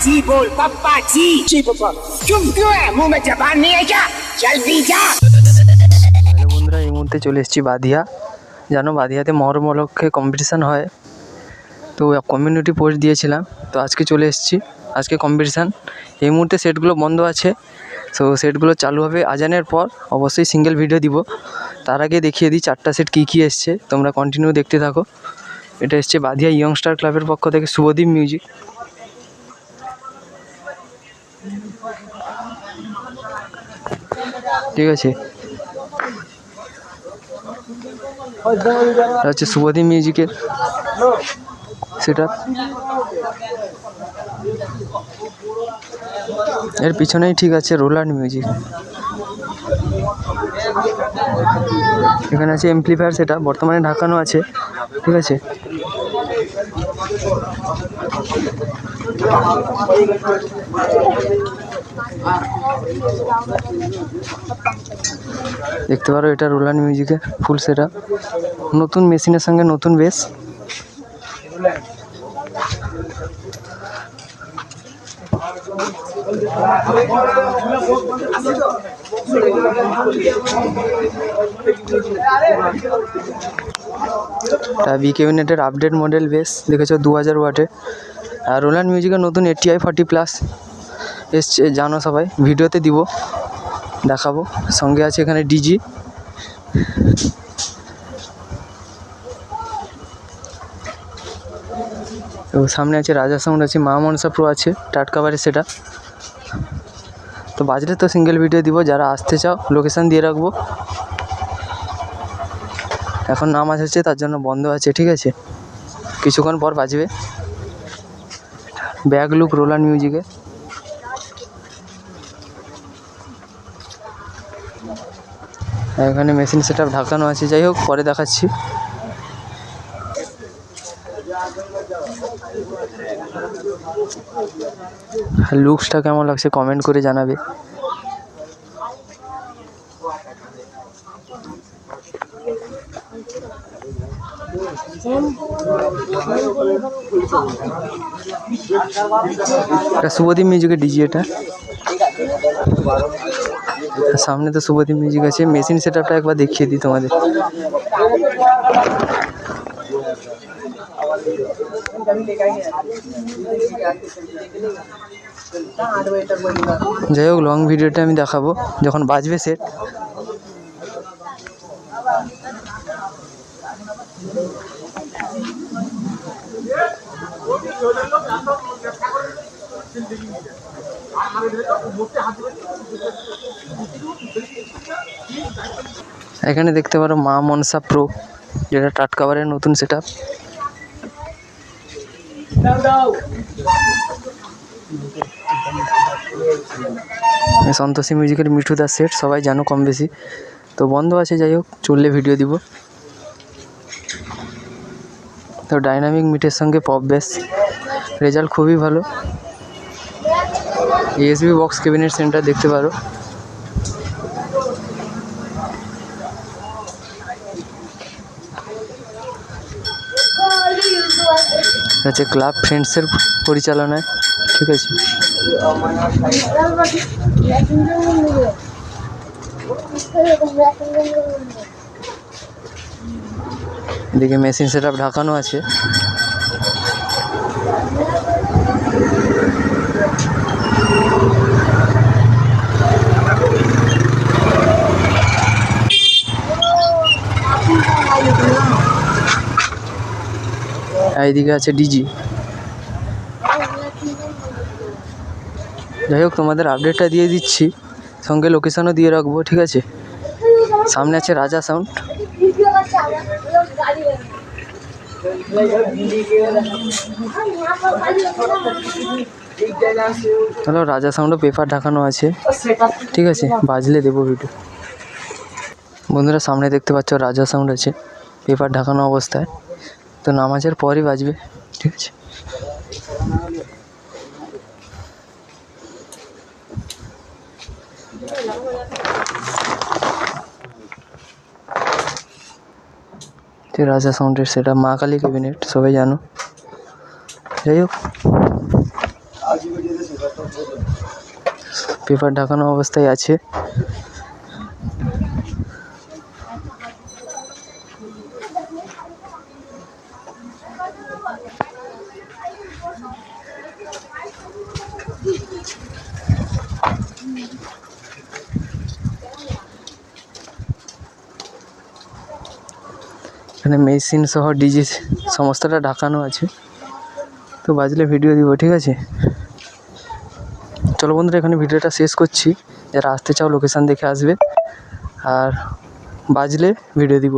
जी बोल पप्पा जी। जी पप्पा। चुप क्यों है, मुंह में जबान नहीं है क्या? जल्दी जा। হ্যালো বন্ধুরা, এই মুহূর্তে চলে এসেছি বাদিয়া। জানো বাদিয়াতে মহরম উপলক্ষে কম্পিটিশান হয়, তো কমিউনিটি পোস্ট দিয়েছিলাম, তো আজকে চলে এসেছি। আজকে কম্পিটিশান, এই মুহূর্তে সেটগুলো বন্ধ আছে, তো সেটগুলো চালু হবে আজানের পর। অবশ্যই সিঙ্গেল ভিডিও দিব, তার আগে দেখিয়ে দিই চারটা সেট কী কী এসছে, তোমরা কন্টিনিউ দেখতে থাকো। এটা এসছে বাদিয়া ইয়ংস্টার ক্লাবের পক্ষ থেকে শুভদীপ মিউজিক। ঠিক আছে, এটা হচ্ছে শুভদীপ মিউজিকের সেটা। এর পিছনেই ঠিক আছে রোলান্ড মিউজিক। এখানে আছে এমপ্লিফায়ার, সেটা বর্তমানে ঢাকানো আছে। ঠিক আছে, দেখতে পারো এটা রোলান্ড মিউজিকের ফুল সেটা, নতুন মেশিনের সঙ্গে নতুন বেস। বি ক্যাবিনেটের আপডেট মডেল বেস দেখেছো 2000 ওয়াটে। আর রোলান্ড মিউজিকের নতুন ATI 40+ এসছে, জানো সবাই, ভিডিওতে দিব, দেখাবো। সঙ্গে আছে এখানে ডিজি। তো সামনে আছে রাজা সাউন্ড, আছে মা মনসা প্রো আছে টাটকাবারে সেটা। তো বাজলে তো সিঙ্গেল ভিডিও দিব, যারা আসতে চাও লোকেশান দিয়ে রাখবো। এখন নামাজ হচ্ছে তার জন্য বন্ধ আছে। ঠিক আছে, কিছুক্ষণ পর বাজবে। ব্যাক লুক রোলান্ড মিউজিকে। এখানে মেশিন সেট আপ ঢাকানো আছে, যাই হোক পরে দেখাচ্ছি। লুকসটা কেমন লাগছে কমেন্ট করে জানাবে। এটা শুভদীপ মিউজিকের ডিজি। এটা সামনে তো শুভদীপ মিউজিক আছে। মেশিন সেট আপটা একবার দেখিয়ে দিই তোমাদের। যাই হোক লং ভিডিওটা আমি দেখাবো যখন বাজবে সেট। এখানে দেখতে পারো মা মনসা প্রো, যেটা টাটকাবারের নতুন সেট আপ। সন্তোষী মিউজিকের মিঠু দাস সেট, সবাই জানো কম বেশি, তো বন্ধ আছে, যাই হোক চললে ভিডিও দিব। তো ডাইনামিক মিটের সঙ্গে পপ বেস, রেজাল্ট খুবই ভালো। USB বক্স ক্যাবিনেট সেন্টার দেখতে পারো। হচ্ছে ক্লাব ফ্রেন্ডসের পরিচালনায়। ঠিক আছে, এদিকে মেশিন সেট আপ ঢাকানো আছে। এইদিকে আছে ডিজি। যাই হোক তোমাদের আপডেটটা দিয়ে দিচ্ছি, সঙ্গে লোকেশানও দিয়ে রাখবো। ঠিক আছে, সামনে আছে রাজা সাউন্ড। হ্যালো, রাজা সাউন্ডও পেপার ঢাকানো আছে। ঠিক আছে, বাজলে দেবো ভিডিও। বন্ধুরা সামনে দেখতে পাচ্ছ রাজা সাউন্ড আছে, পেপার ঢাকানো অবস্থায়, তো নামাজের পরই বাজবে। ঠিক আছে, রাজা সাউন্ডের সেটা মা কালী ক্যাবিনেট, সবাই জানো। যাই হোক পেপার ঢাকানো অবস্থায় আছে। এখানে মেশিন সহ ডিজি সমস্তটা ঢাকানো আছে। তো বাজলে ভিডিও দিব, ঠিক আছে? চলো বন্ধুরা, এখানে ভিডিওটা শেষ করছি। যারা আসতে চাও লোকেশান দেখে আসবে, আর বাজলে ভিডিও দিব।